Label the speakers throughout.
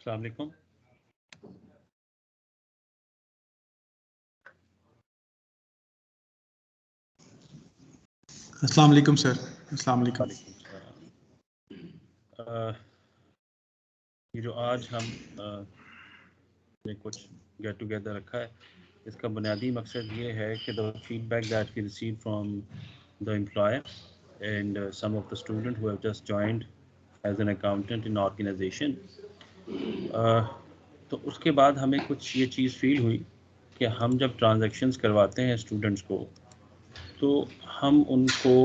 Speaker 1: अस्सलाम वालेकुम।
Speaker 2: अस्सलाम वालेकुम सर। अस्सलाम वालेकुम।
Speaker 1: ये जो आज हम ने कुछ गेट टुगेदर रखा है, इसका बुनियादी मकसद ये है कि the feedback that we receive from the employer and some of the student who have just joined as an accountant in organisation, तो उसके बाद हमें कुछ ये चीज़ फील हुई कि हम जब ट्रांजैक्शंस करवाते हैं स्टूडेंट्स को, तो हम उनको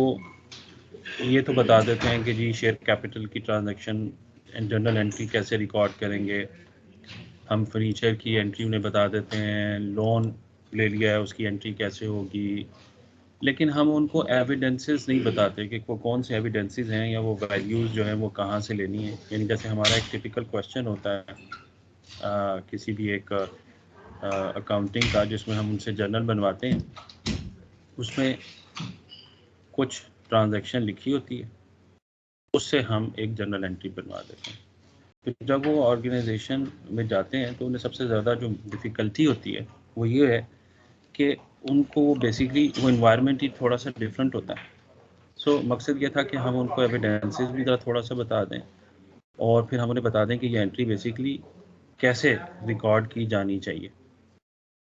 Speaker 1: ये तो बता देते हैं कि जी शेयर कैपिटल की ट्रांजैक्शन एंड जर्नल एंट्री कैसे रिकॉर्ड करेंगे, हम फर्नीचर की एंट्री उन्हें बता देते हैं, लोन ले लिया है उसकी एंट्री कैसे होगी, लेकिन हम उनको एविडेंसेस नहीं बताते कि वो कौन से एविडेंसेस हैं या वो वैल्यूज़ जो हैं वो कहाँ से लेनी है। यानी जैसे हमारा एक टिपिकल क्वेश्चन होता है किसी भी एक अकाउंटिंग का, जिसमें हम उनसे जर्नल बनवाते हैं, उसमें कुछ ट्रांजैक्शन लिखी होती है, उससे हम एक जर्नल एंट्री बनवा देते हैं। तो जब वो ऑर्गेनाइजेशन में जाते हैं तो उन्हें सबसे ज़्यादा जो डिफ़िकल्टी होती है वो ये है कि उनको बेसिकली वो इन्वायरमेंट ही थोड़ा सा डिफरेंट होता है। सो मकसद ये था कि हम उनको एविडेंसेस भी थोड़ा सा बता दें और फिर हम उन्हें बता दें कि ये एंट्री बेसिकली कैसे रिकॉर्ड की जानी चाहिए।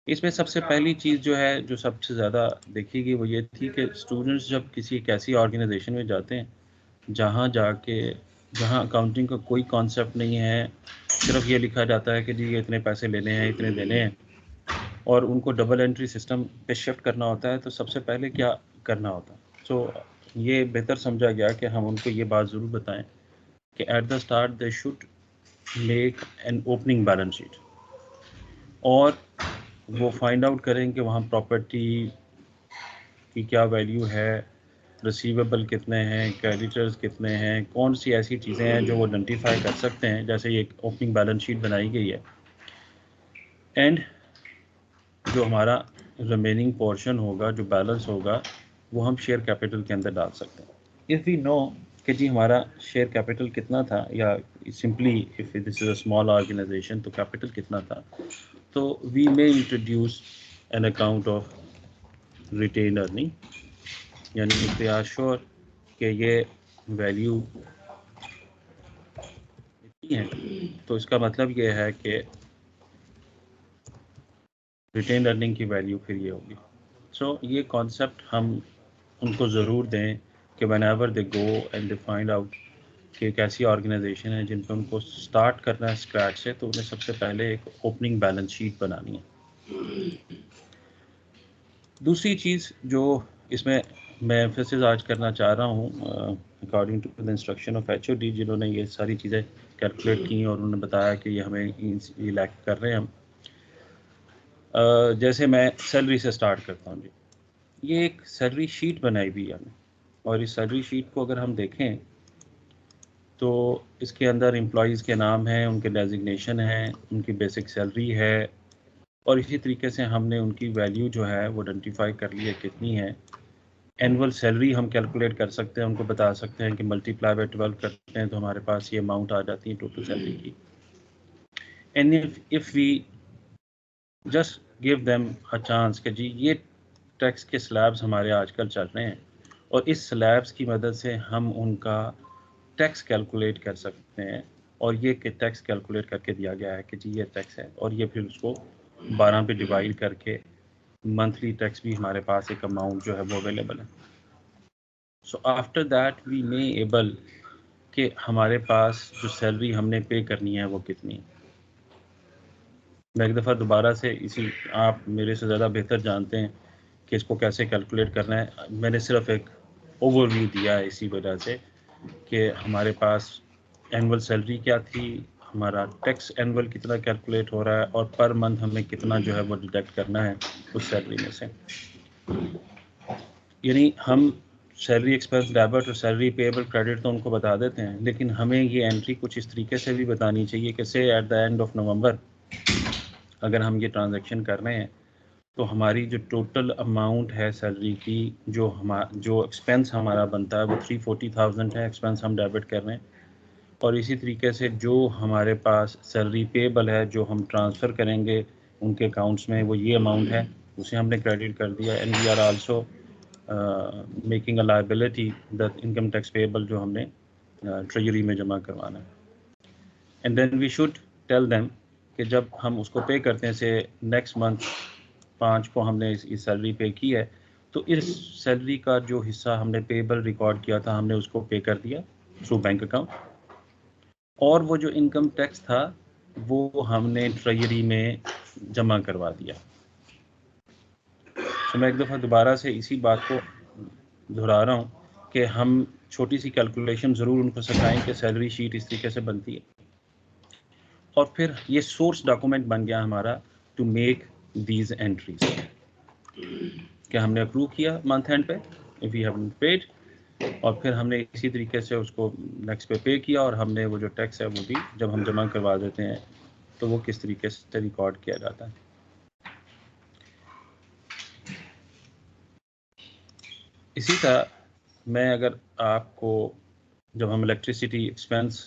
Speaker 1: इसमें सबसे पहली चीज़ जो है, जो सबसे ज़्यादा देखी गई, वो ये थी कि स्टूडेंट्स जब किसी एक ऐसी ऑर्गेनाइजेशन में जाते हैं जहाँ अकाउंटिंग का कोई कॉन्सेप्ट नहीं है, सिर्फ ये लिखा जाता है कि जी ये इतने पैसे लेने हैं, इतने देने हैं, और उनको डबल एंट्री सिस्टम पे शिफ्ट करना होता है, तो सबसे पहले क्या करना होता है। सो ये बेहतर समझा गया कि हम उनको ये बात ज़रूर बताएं कि at the start they should make an opening balance sheet, और वो फाइंड आउट करें कि वहाँ प्रॉपर्टी की क्या वैल्यू है, रिसीवेबल कितने हैं, क्रेडिटर्स कितने हैं, कौन सी ऐसी चीज़ें हैं जो वो आइडेंटिफाई कर सकते हैं। जैसे ये ओपनिंग बैलेंस शीट बनाई गई है, एंड जो हमारा रिमेनिंग पोर्शन होगा, जो बैलेंस होगा, वो हम शेयर कैपिटल के अंदर डाल सकते हैं। इफ़ वी नो कि जी हमारा शेयर कैपिटल कितना था, या simply if this is a small organisation तो कैपिटल कितना था, तो we may introduce an account of retained earning, यानी इफ दे आर श्योर कि ये वैल्यू इतनी है, तो इसका मतलब ये है कि रिटेन अर्निंग की वैल्यू फिर ये होगी। सो ये कॉन्सेप्ट हम उनको ज़रूर दें कि whenever they go and they find out कि एक ऐसी ऑर्गेनाइजेशन है जिन पर उनको स्टार्ट करना है स्क्रैच से, तो उन्हें सबसे पहले एक ओपनिंग बैलेंस शीट बनानी है। दूसरी चीज़ जो इसमें मैं एम्फेसिस आज करना चाह रहा हूँ, according to the instruction of HOD, जिन्होंने ये सारी चीज़ें कैलकुलेट की और उन्होंने बताया कि ये हमें ये लैक कर रहे हैं हम, जैसे मैं सैलरी से स्टार्ट करता हूँ जी। ये एक सैलरी शीट बनाई हुई है हमने, और इस सैलरी शीट को अगर हम देखें तो इसके अंदर एम्प्लॉयज़ के नाम हैं, उनके डेजिग्नेशन हैं, उनकी बेसिक सैलरी है, और इसी तरीके से हमने उनकी वैल्यू जो है वो आइडेंटिफाई कर ली है कितनी है। एनुअल सैलरी हम कैलकुलेट कर सकते हैं, उनको बता सकते हैं कि मल्टीप्लाई बाय 12 करते हैं तो हमारे पास ये अमाउंट आ जाती है टोटल सैलरी की। And if we just give them a chance कि जी ये टैक्स के स्लैब्स हमारे आजकल चल रहे हैं, और इस स्लैब्स की मदद से हम उनका टैक्स कैलकुलेट कर सकते हैं, और ये कि टैक्स कैलकुलेट करके दिया गया है कि जी ये टैक्स है, और ये फिर उसको 12 पे डिवाइड करके मंथली टैक्स भी हमारे पास एक अमाउंट जो है वो अवेलेबल है। So after that we may able कि हमारे पास जो सैलरी हमने पे करनी है वो कितनी है। मैं एक दफ़ा दोबारा से इसी, आप मेरे से ज़्यादा बेहतर जानते हैं कि इसको कैसे कैलकुलेट करना है, मैंने सिर्फ एक ओवरव्यू दिया है इसी वजह से कि हमारे पास एनुअल सैलरी क्या थी, हमारा टैक्स एनुअल कितना कैलकुलेट हो रहा है, और पर मंथ हमें कितना जो है वो डिडक्ट करना है उस सैलरी में से। यानी हम सैलरी एक्सपेंस डेबिट और सैलरी पेएबल क्रेडिट तो उनको बता देते हैं, लेकिन हमें ये एंट्री कुछ इस तरीके से भी बतानी चाहिए कि से at the end of November अगर हम ये ट्रांजैक्शन कर रहे हैं तो हमारी जो टोटल अमाउंट है सैलरी की, जो एक्सपेंस हमारा बनता है वो 340,000 है, एक्सपेंस हम डेबिट कर रहे हैं, और इसी तरीके से जो हमारे पास सैलरी पेबल है, जो हम ट्रांसफ़र करेंगे उनके अकाउंट्स में, वो ये अमाउंट है, उसे हमने क्रेडिट कर दिया। And we are also making a liability the income tax payable जो हमने ट्रेजरी में जमा करवाना है। And then we should tell them कि जब हम उसको पे करते हैं, से नेक्स्ट मंथ 5 को हमने इस सैलरी पे की है, तो इस सैलरी का जो हिस्सा हमने पेबल रिकॉर्ड किया था, हमने उसको पे कर दिया थ्रू बैंक अकाउंट, और वो जो इनकम टैक्स था वो हमने ट्रेजरी में जमा करवा दिया। तो मैं एक दफ़ा दोबारा से इसी बात को दोहरा रहा हूँ कि हम छोटी सी कैलकुलेशन ज़रूर उनको सिखाएं कि सैलरी शीट इस तरीके से बनती है, और फिर ये सोर्स डॉक्यूमेंट बन गया हमारा टू मेक दीज एंट्रीज कि हमने अप्रूव किया मंथ एंड पे, इफ़ वी हैव पेड, और फिर हमने इसी तरीके से उसको नेक्स्ट पे किया, और हमने वो जो टैक्स है वो भी जब हम जमा करवा देते हैं तो वो किस तरीके से रिकॉर्ड किया जाता है। इसी तरह मैं अगर आपको, जब हम इलेक्ट्रिसिटी एक्सपेंस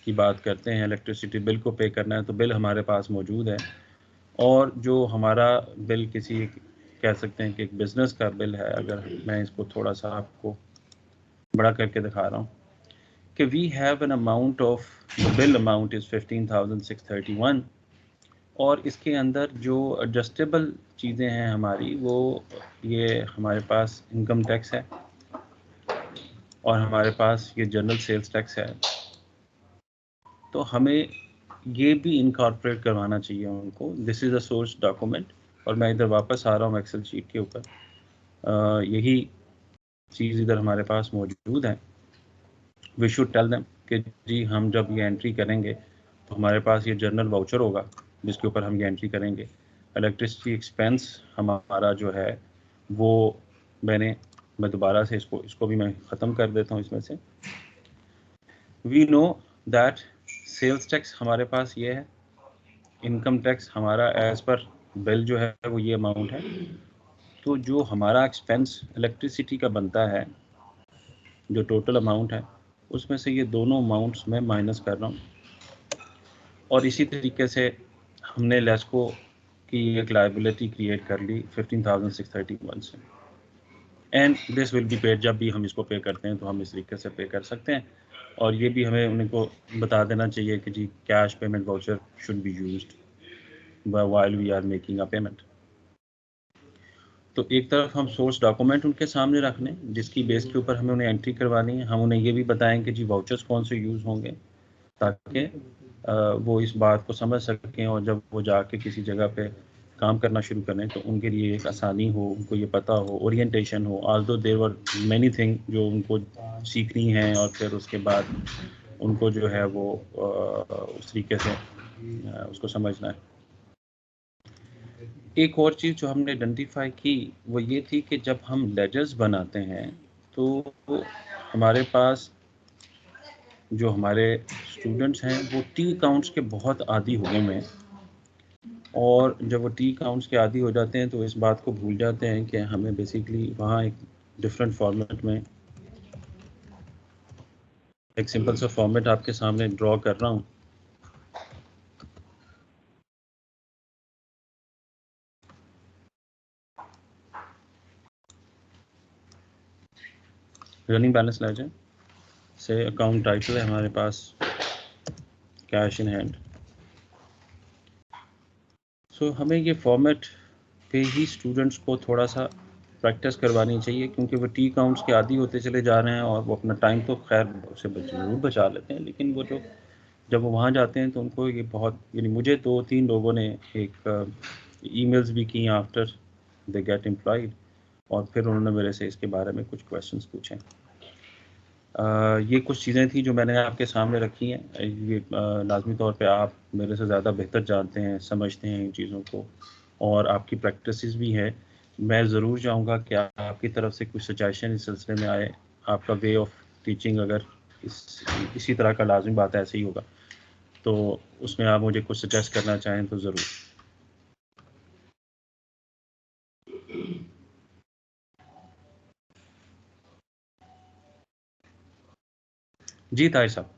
Speaker 1: की बात करते हैं, इलेक्ट्रिसिटी बिल को पे करना है, तो बिल हमारे पास मौजूद है, और जो हमारा बिल किसी, कह सकते हैं कि एक बिज़नेस का बिल है, अगर मैं इसको थोड़ा सा आपको बड़ा करके दिखा रहा हूँ कि we have an amount of, the bill amount is 15,631, और इसके अंदर जो एडजस्टेबल चीज़ें हैं हमारी, वो ये हमारे पास इनकम टैक्स है, और हमारे पास ये जनरल सेल्स टैक्स है। तो हमें ये भी इनकॉर्पोरेट करवाना चाहिए उनको। This is a source document, और मैं इधर वापस आ रहा हूँ एक्सेल शीट के ऊपर। यही चीज़ इधर हमारे पास मौजूद है। वी शुड टेल देम कि जी हम जब ये एंट्री करेंगे तो हमारे पास ये जर्नल वाउचर होगा जिसके ऊपर हम ये एंट्री करेंगे। इलेक्ट्रिसिटी एक्सपेंस हमारा जो है वो मैं दोबारा से इसको भी मैं ख़त्म कर देता हूँ इसमें से। We know that sales tax हमारे पास ये है, इनकम टैक्स हमारा एज़ पर बिल जो है वो ये अमाउंट है। तो जो हमारा एक्सपेंस इलेक्ट्रिसिटी का बनता है, जो टोटल अमाउंट है, उसमें से ये दोनों अमाउंट्स मैं माइनस कर रहा हूँ। और इसी तरीके से हमने लेस्को की एक लायबिलिटी क्रिएट कर ली 15,631 से, and this will be paid. जब भी हम इसको पे करते हैं तो हम इस तरीके से पे कर सकते हैं, और ये भी हमें उनको बता देना चाहिए कि जी cash payment voucher should be used while we are making a payment. तो एक तरफ हम सोर्स डॉक्यूमेंट उनके सामने रख लें जिसकी बेस के ऊपर हमें उन्हें एंट्री करवानी है। हम उन्हें ये भी बताएं कि जी वाउचर्स कौन से यूज़ होंगे, ताकि वो इस बात को समझ सकें, और जब वो जाके किसी जगह पे काम करना शुरू करें तो उनके लिए एक आसानी हो, उनको ये पता हो, ओरिएंटेशन हो। Although there were many thing जो उनको सीखनी है, और फिर उसके बाद उनको जो है वो उस तरीके से उसको समझना है। एक और चीज़ जो हमने आइडेंटिफाई की वो ये थी कि जब हम लेजर्स बनाते हैं तो हमारे पास जो हमारे स्टूडेंट्स हैं वो टी काउंट्स के बहुत आदी हो गए हैं, और जब वो टी काउंट्स के आदी हो जाते हैं तो इस बात को भूल जाते हैं कि हमें बेसिकली वहाँ एक डिफरेंट फॉर्मेट में, एक सिंपल सा फॉर्मेट आपके सामने ड्रॉ कर रहा हूँ। रनिंग बैलेंस लेजर से अकाउंट टाइटल है हमारे पास कैश इन हैंड। सो हमें ये फॉर्मेट पे ही स्टूडेंट्स को थोड़ा सा प्रैक्टिस करवानी चाहिए, क्योंकि वो टी काउंट्स के आदी होते चले जा रहे हैं, और वो अपना टाइम तो खैर उसे ज़रूर बचा लेते हैं, लेकिन वो जो जब वो वहाँ जाते हैं तो उनको ये बहुत, यानी मुझे 2-3 लोगों ने एक ईमेल्स भी की आफ्टर दे गेट एम्प्लॉयड, और फिर उन्होंने मेरे से इसके बारे में कुछ क्वेश्चंस पूछे। ये कुछ चीज़ें थी जो मैंने आपके सामने रखी हैं। ये लाजमी तौर पे आप मेरे से ज़्यादा बेहतर जानते हैं, समझते हैं इन चीज़ों को, और आपकी प्रैक्टिसेस भी है। मैं ज़रूर चाहूँगा कि आपकी तरफ से कुछ सजेशन इस सिलसिले में आए। आपका वे ऑफ टीचिंग अगर इसी तरह का लाजमी बात ऐसे ही होगा, तो उसमें आप मुझे कुछ सजेस्ट करना चाहें तो ज़रूर। जी ताहिर साहब।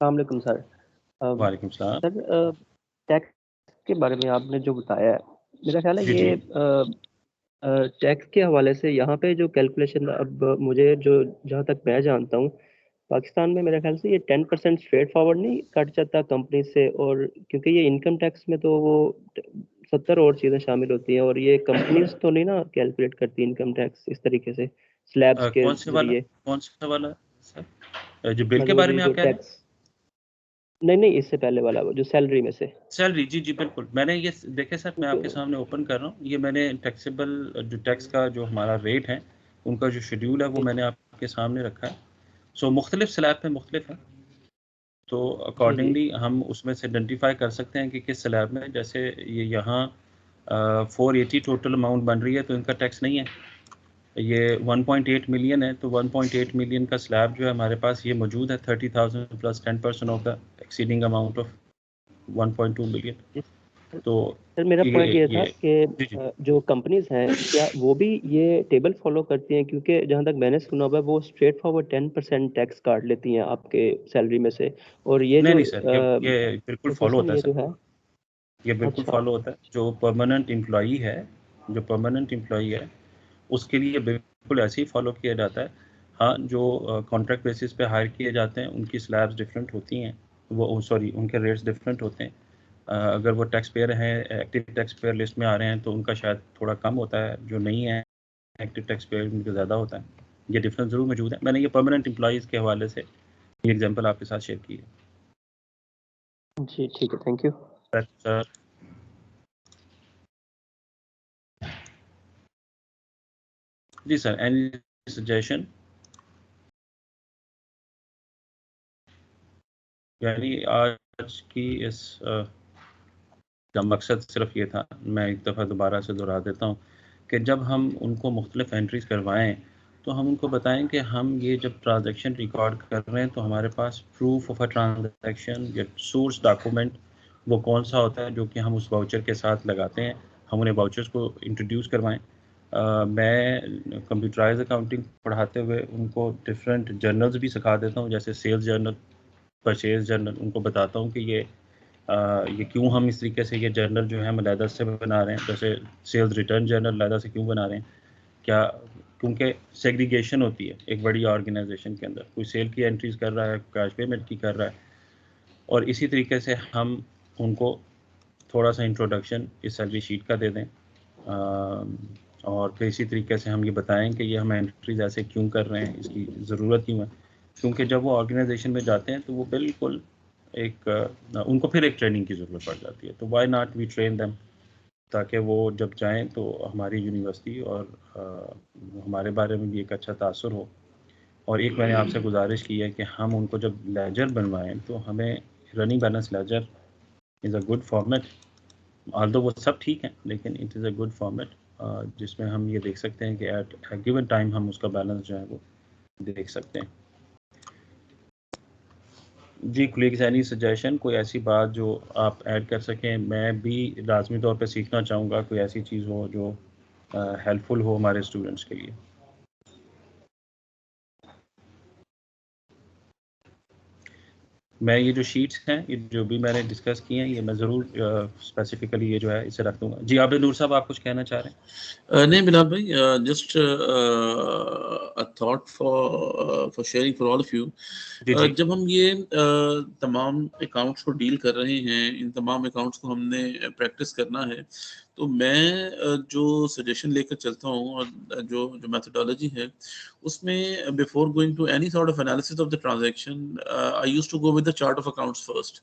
Speaker 3: अस्सलाम वालेकुम सर।
Speaker 1: वालेकुम सलाम।
Speaker 3: सर, टैक्स के बारे में आपने जो बताया है, मेरा ख्याल है
Speaker 1: जी
Speaker 3: ये
Speaker 1: जी।
Speaker 3: टैक्स के हवाले से यहाँ पे जो कैलकुलेशन, अब मुझे जो जहाँ तक मैं जानता हूँ, पाकिस्तान में मेरे ख्याल से ये 10% स्ट्रेट फॉरवर्ड नहीं कट जाता कंपनी से, और क्योंकि ये इनकम टैक्स में तो वो 70 और चीज़ें शामिल होती हैं, और ये कंपनीज तो नहीं ना कैलकुलेट करती इनकम टैक्स इस तरीके से स्लैब्स के जरिए।
Speaker 1: कौन से वाला सर, जो बिल के
Speaker 3: मतलब
Speaker 1: बारे
Speaker 3: ये
Speaker 1: में
Speaker 3: जो
Speaker 1: आप कह रहे हैं?
Speaker 3: टैक्स, नहीं इससे पहले वाला, वो जो सैलरी में से।
Speaker 1: सैलरी, जी जी बिल्कुल। मैंने ये देखे सर, मैं आपके सामने ओपन कर रहा हूँ, ये मैंने टैक्सेबल जो टैक्स का जो हमारा रेट है, उनका जो शेड्यूल है वो मैंने आपके सामने रखा है। सो मुख्तलिफ स्लैब पे मुख्तलिफ है, तो
Speaker 3: जी जी
Speaker 1: अकॉर्डिंगली हम उसमें से आइडेंटिफाई कर सकते हैं कि किस स्लैब में, जैसे ये यहाँ 480 टोटल अमाउंट बन रही है, तो इनका टैक्स नहीं है। ये 1.8 मिलियन है, तो 1.8 मिलियन का स्लैब जो है हमारे पास ये मौजूद है, 30,000 plus 10% of the exceeding amount of 1.2 million.
Speaker 3: जी।
Speaker 1: तो
Speaker 3: सर, मेरा पॉइंट ये था कि
Speaker 1: जी जी
Speaker 3: जो कंपनीज हैं, क्या वो भी ये टेबल फॉलो करती हैं? क्योंकि जहाँ तक मैंने सुना हुआ है, वो स्ट्रेट फॉरवर्ड 10% टैक्स काट लेती हैं आपके सैलरी में से, और ये
Speaker 1: नहीं
Speaker 3: जो
Speaker 1: नहीं सर, ये बिल्कुल फॉलो
Speaker 3: प्रोसेसिंग
Speaker 1: होता है
Speaker 3: ये
Speaker 1: सर,
Speaker 3: जो है।
Speaker 1: ये बिल्कुल
Speaker 3: अच्छा।
Speaker 1: फॉलो होता है। जो परमानेंट एम्प्लॉई है, जो परमानेंट एम्प्लॉई है उसके लिए बिल्कुल ऐसे ही फॉलो किया जाता है। हाँ, जो कॉन्ट्रैक्ट बेसिस पे हायर किए जाते हैं उनकी स्लैब्स डिफरेंट होती हैं, वो सॉरी उनके रेट्स डिफरेंट होते हैं। अगर वो टैक्स पेयर हैं, एक्टिव टैक्स पेयर लिस्ट में आ रहे हैं, तो उनका शायद थोड़ा कम होता है, जो नहीं है एक्टिव टैक्स पेयर उनका ज़्यादा होता है। ये डिफरेंस ज़रूर मौजूद है। मैंने ये परमानेंट एम्प्लॉयज़ के हवाले से ये एग्जांपल आपके साथ शेयर की है।
Speaker 3: जी ठीक है, थैंक यू।
Speaker 1: सर जी सर, एनी सजेशन? यानी आज की इस का मकसद सिर्फ ये था, मैं एक दफ़ा दोबारा से दोहरा देता हूँ, कि जब हम उनको मुख्तलिफ एंट्रीज़ करवाएं तो हम उनको बताएं कि हम ये जब ट्रांजैक्शन रिकॉर्ड कर रहे हैं तो हमारे पास प्रूफ ऑफ अ ट्रांजैक्शन या सोर्स डॉक्यूमेंट वो कौन सा होता है जो कि हम उस वाउचर के साथ लगाते हैं। हम उन्हें वाउचर्स को इंट्रोड्यूस करवाएं। मैं कंप्यूटराइज अकाउंटिंग पढ़ाते हुए उनको डिफरेंट जर्नल्स भी सिखा देता हूँ, जैसे सेल्स जर्नल, परचेज जर्नल। उनको बताता हूँ कि ये क्यों हम इस तरीके से ये जर्नल जो है हम अलहदा से बना रहे हैं, जैसे सेल्स रिटर्न जर्नल अलहदा से क्यों बना रहे हैं। क्या, क्योंकि सेग्रीगेशन होती है एक बड़ी ऑर्गेनाइजेशन के अंदर, कोई सेल की एंट्रीज कर रहा है, कैश पेमेंट की कर रहा है, और इसी तरीके से हम उनको थोड़ा सा इंट्रोडक्शन इस सैलरी शीट का दे दें। और फिर इसी तरीके से हम ये बताएं कि ये हम एंट्रीज ऐसे क्यों कर रहे हैं, इसकी ज़रूरत क्यों है। क्योंकि जब वो ऑर्गेनाइजेशन में जाते हैं तो वो बिल्कुल उनको फिर एक ट्रेनिंग की ज़रूरत पड़ जाती है। तो why not we train them, ताकि वो जब जाएं तो हमारी यूनिवर्सिटी और हमारे बारे में भी एक अच्छा तासुर हो। और एक मैंने आपसे गुजारिश की है कि हम उनको जब लेजर बनवाएं तो हमें running balance laser is a good format, although वो सब ठीक है, लेकिन it is a good format जिसमें हम ये देख सकते हैं कि एट गिवन टाइम हम उसका बैलेंस जो है वो देख सकते हैं। जी कोलीग्स, एनी सजेशन, कोई ऐसी बात जो आप ऐड कर सकें? मैं भी लाजमी तौर पे सीखना चाहूँगा, कोई ऐसी चीज़ हो जो हेल्पफुल हो हमारे स्टूडेंट्स के लिए। मैं ये जो शीट्स हैं, ये जो भी मैंने डिस्कस किए हैं, ये मैं ज़रूर स्पेसिफिकली ये जो है इसे रख दूँगा। जी आबिद नूर साहब, आप कुछ कहना चाह रहे हैं?
Speaker 4: नहीं बिलाल भाई, just a thought for sharing for all of you.
Speaker 1: जी जी
Speaker 4: जब हम ये तमाम अकाउंट्स को डील कर रहे हैं, इन तमाम अकाउंट्स को हमने प्रैक्टिस करना है, तो मैं जो सजेशन लेकर चलता हूँ और जो जो मेथोडोलॉजी है, उसमें before going to any sort of analysis of the transaction, I used to go with the chart of accounts first.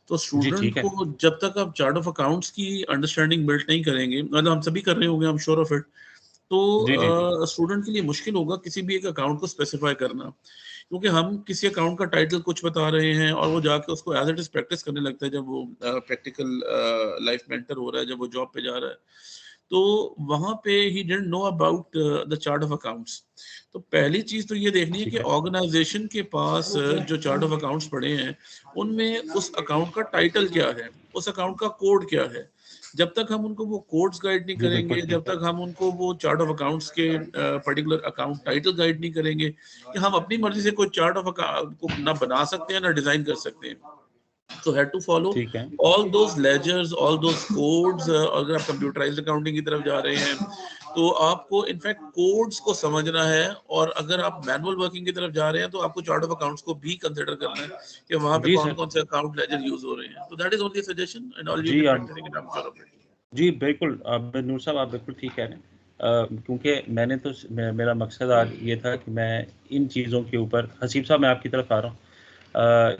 Speaker 4: तो
Speaker 1: जी
Speaker 4: स्टूडेंट
Speaker 1: ठीक है।
Speaker 4: को जब तक आप चार्ट ऑफ अकाउंट्स की अंडरस्टैंडिंग बिल्ड नहीं करेंगे, मतलब हम सभी कर रहे होंगे, I am sure of it,
Speaker 1: जी जी जी
Speaker 4: तो स्टूडेंट के लिए मुश्किल होगा किसी भी एक अकाउंट को स्पेसिफाई करना, क्योंकि हम किसी अकाउंट का टाइटल कुछ बता रहे हैं और वो जाके उसको एज इट इज प्रैक्टिस करने लगता है। जब वो प्रैक्टिकल लाइफ मेंटर हो रहा है, जब वो जॉब पे जा रहा है, तो वहां पे he didn't know about the chart of accounts. तो पहली चीज तो ये देखनी है कि
Speaker 1: ठीक है।
Speaker 4: ऑर्गेनाइजेशन के पास जो चार्ट ऑफ अकाउंट्स पड़े हैं, उनमें उस अकाउंट का टाइटल क्या है, उस अकाउंट का कोड क्या है। जब तक हम उनको वो कोड्स गाइड नहीं करेंगे, जब तक हम उनको वो चार्ट ऑफ अकाउंट्स के पर्टिकुलर अकाउंट टाइटल गाइड नहीं करेंगे, कि हम अपनी मर्जी से कोई चार्ट ऑफ अकाउंट को ना बना सकते हैं ना डिजाइन कर सकते हैं। So had to follow all those ledgers, all those codes. अगर आप कंप्यूटराइज्ड अकाउंटिंग की तरफ जा रहे हैं तो आपको इनफैक्ट कोड्स को समझना है, और अगर आप मैनुअल वर्किंग की तरफ जा रहे हैं तो आपको चार्ट ऑफ अकाउंट्स को भी कंसिडर करना है कि वहां पे कौन कौन से अकाउंट लेजर यूज हो रहे हैं। तो that is only suggestion and all you can factor in after of it.
Speaker 1: जी बिल्कुल, अब नूर साहब आप बिल्कुल ठीक कह रहे हैं, क्योंकि मैंने तो मेरा मकसद आज ये था कि मैं इन चीज़ों के ऊपर, हसीब साहब मैं आपकी तरफ आ रहा हूँ,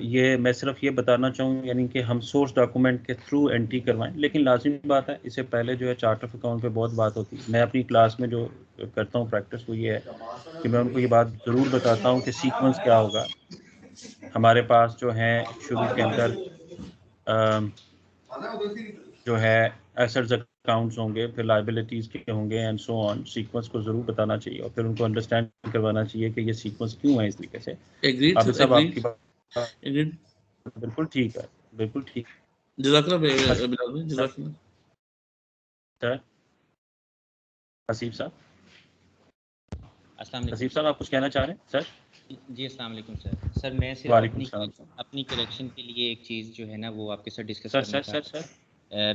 Speaker 1: ये मैं सिर्फ ये बताना चाहूँ यानी कि हम सोर्स डॉक्यूमेंट के थ्रू एंट्री करवाएं, लेकिन लाजिमी बात है इससे पहले जो है चार्ट ऑफ अकाउंट पे बहुत बात होती है। मैं अपनी क्लास में जो करता हूँ प्रैक्टिस वो ये है कि मैं उनको ये बात ज़रूर बताता हूँ कि सीक्वेंस क्या होगा। हमारे पास जो है शुरू के अंदर जो है एसेट्स अकाउंट्स होंगे, फिर लायबिलिटीज़ के होंगे एंड सो ऑन। सीक्वेंस को ज़रूर बताना चाहिए और फिर उनको अंडरस्टैंड करवाना चाहिए कि ये सीक्वेंस क्यों है इस तरीके से। अब सब आपकी बात बिल्कुल ठीक है, बिल्कुल ठीक। हसीब साहब, हसीब साहब आप कुछ कहना चाह रहे हैं सर?
Speaker 5: जी अस्सलाम वालेकुम सर। सर मैं सिर्फ अपनी करेक्शन के लिए एक चीज़ जो है ना वो आपके साथ डिस्कस करना चाहता हूँ।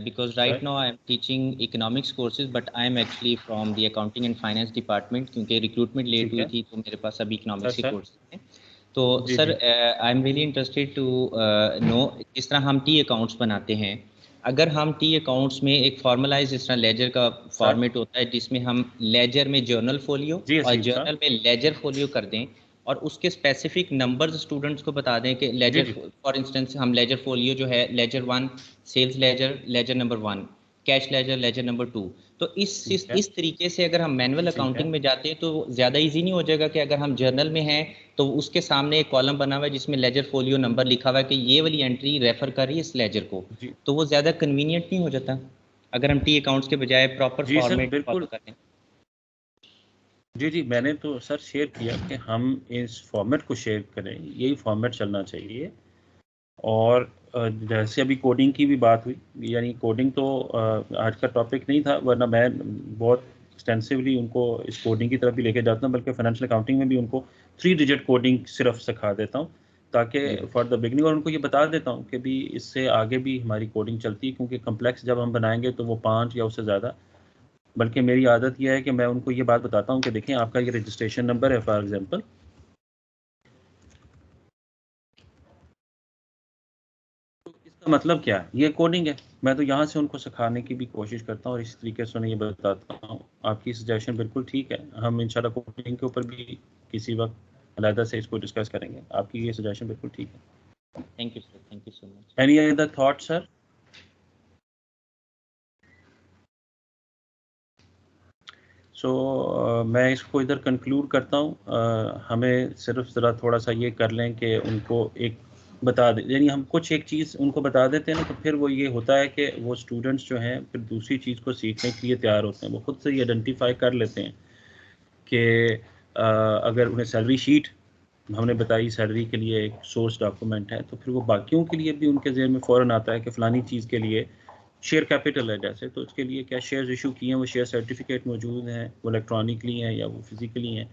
Speaker 5: Because right now I am teaching economics courses, but I am actually from the accounting and finance department, क्योंकि रिक्रूटमेंट लेट हुई थी तो मेरे पास अभी इकोनॉमिक्स के कोर्सेज हैं। तो sir I am really interested to know जिस तरह हम टी अकाउंट्स बनाते हैं, अगर हम टी अकाउंट्स में एक फॉर्मलाइज जिस तरह लेजर का फॉर्मेट होता है जिसमें हम लेजर में जर्नल फोलियो और जर्नल में लेजर फोलियो कर दें और उसके स्पेसिफिक नंबर्स स्टूडेंट्स को बता दें कि लेजर फॉर इंस्टेंस हम लेजर फोलियो जो है ledger 1 sales ledger, ledger number 1 cash ledger, ledger number 2। तो इस तरीके से अगर हम मैनुअल अकाउंटिंग में जाते हैं तो ज़्यादा इजी नहीं हो जाएगा कि अगर हम जर्नल में हैं तो उसके सामने एक कॉलम बना हुआ है जिसमें लेजर फोलियो नंबर लिखा हुआ है कि ये वाली एंट्री रेफर कर रही है इस लेजर को, तो वो ज़्यादा कन्वीनियंट नहीं हो जाता अगर हम टी अकाउंट्स के बजाय प्रॉपर फॉर्मेट फॉलो करें?
Speaker 1: जी मैंने तो सर शेयर किया कि हम इस फॉर्मेट को शेयर करें, यही फॉर्मेट चलना चाहिए। और जैसे अभी कोडिंग की भी बात हुई, यानी कोडिंग तो आज का टॉपिक नहीं था, वरना मैं बहुत एक्सटेंसिवली उनको इस कोडिंग की तरफ भी लेके जाता हूँ, बल्कि फाइनेंशियल अकाउंटिंग में भी उनको 3 डिजिट कोडिंग सिर्फ सिखा देता हूँ ताकि फॉर द बिगनिंग, और उनको ये बता देता हूँ कि भी इससे आगे भी हमारी कोडिंग चलती है, क्योंकि कम्प्लेक्स जब हम बनाएंगे तो वो 5 या उससे ज़्यादा, बल्कि मेरी आदत यह है कि मैं उनको ये बात बताता हूँ कि देखें आपका ये रजिस्ट्रेशन नंबर है फॉर एग्जांपल, तो इसका मतलब क्या है, ये कोडिंग है। मैं तो यहाँ से उनको सिखाने की भी कोशिश करता हूँ और इस तरीके से उन्हें ये बताता हूँ। आपकी सजेशन बिल्कुल ठीक है, हम इंशाल्लाह कोडिंग के ऊपर भी किसी वक्त अलग से इसको डिस्कस करेंगे। आपकी ये सजेशन बिल्कुल ठीक है।
Speaker 5: Thank you sir, thank you so much.
Speaker 1: Any other thought sir? मैं इसको इधर कंक्लूड करता हूँ। हमें सिर्फ ज़रा थोड़ा सा ये कर लें कि उनको एक बता दें, यानी हम कुछ एक चीज़ उनको बता देते हैं ना, तो फिर वो ये होता है कि वो स्टूडेंट्स जो हैं फिर दूसरी चीज़ को सीखने के लिए तैयार होते हैं। वो खुद से ये आइडेंटिफाई कर लेते हैं कि अगर उन्हें सैलरी शीट हमने बताई सैलरी के लिए एक सोर्स डॉक्यूमेंट है, तो फिर वो बाकियों के लिए भी उनके ज़हन में फ़ौरन आता है कि फ़लानी चीज़ के लिए शेयर कैपिटल है जैसे, तो उसके लिए क्या शेयर्स इशू किए हैं, वो शेयर सर्टिफिकेट मौजूद हैं, वो इलेक्ट्रॉनिकली हैं या वो फिज़िकली हैं,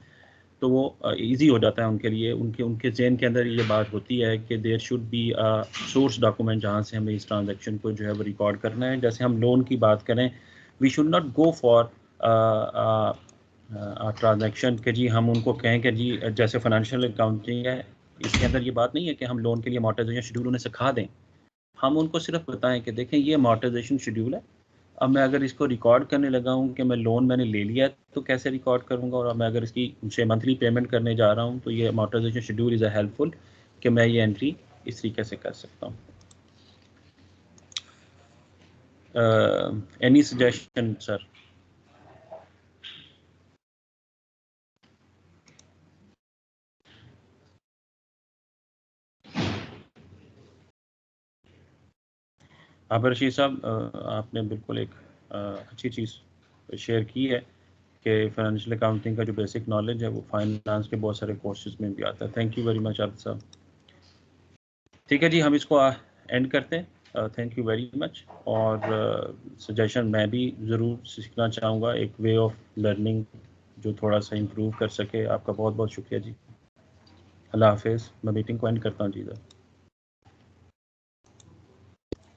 Speaker 1: तो वो इजी हो जाता है उनके लिए। उनके जहन के अंदर ये बात होती है कि there should be a source document जहाँ से हमें इस ट्रांजैक्शन को जो है वो रिकॉर्ड करना है। जैसे हम लोन की बात करें, we should not go for transaction कि जी हम उनको कहें कि जी जैसे फाइनेंशियल अकाउंटिंग है, इसके अंदर ये बात नहीं है कि हम लोन के लिए अमॉर्टाइजेशन शेड्यूल उन्हें सिखा दें। हम उनको सिर्फ बताएं कि देखें ये अमॉर्टाइजेशन शेड्यूल है, अब मैं अगर इसको रिकॉर्ड करने लगा हूँ कि मैं लोन मैंने ले लिया तो कैसे रिकॉर्ड करूँगा, और मैं अगर इसकी उनसे मंथली पेमेंट करने जा रहा हूँ तो ये amortisation schedule is a helpful कि मैं ये एंट्री इस तरीके से कर सकता हूँ। Any suggestion sir? Abir Rashid साहब, आपने बिल्कुल एक अच्छी चीज़ शेयर की है कि फाइनेंशियल अकाउंटिंग का जो बेसिक नॉलेज है वो फाइनेंस के बहुत सारे कोर्सेज में भी आता है। Thank you very much Abid साहब। ठीक है जी, हम इसको एंड करते हैं। Thank you very much. और सजेशन मैं भी ज़रूर सीखना चाहूँगा, एक वे ऑफ लर्निंग जो थोड़ा सा इम्प्रूव कर सके। आपका बहुत बहुत शुक्रिया जी। अल्लाह हाफिज़। मैं मीटिंग को एंड करता हूँ जी इधर।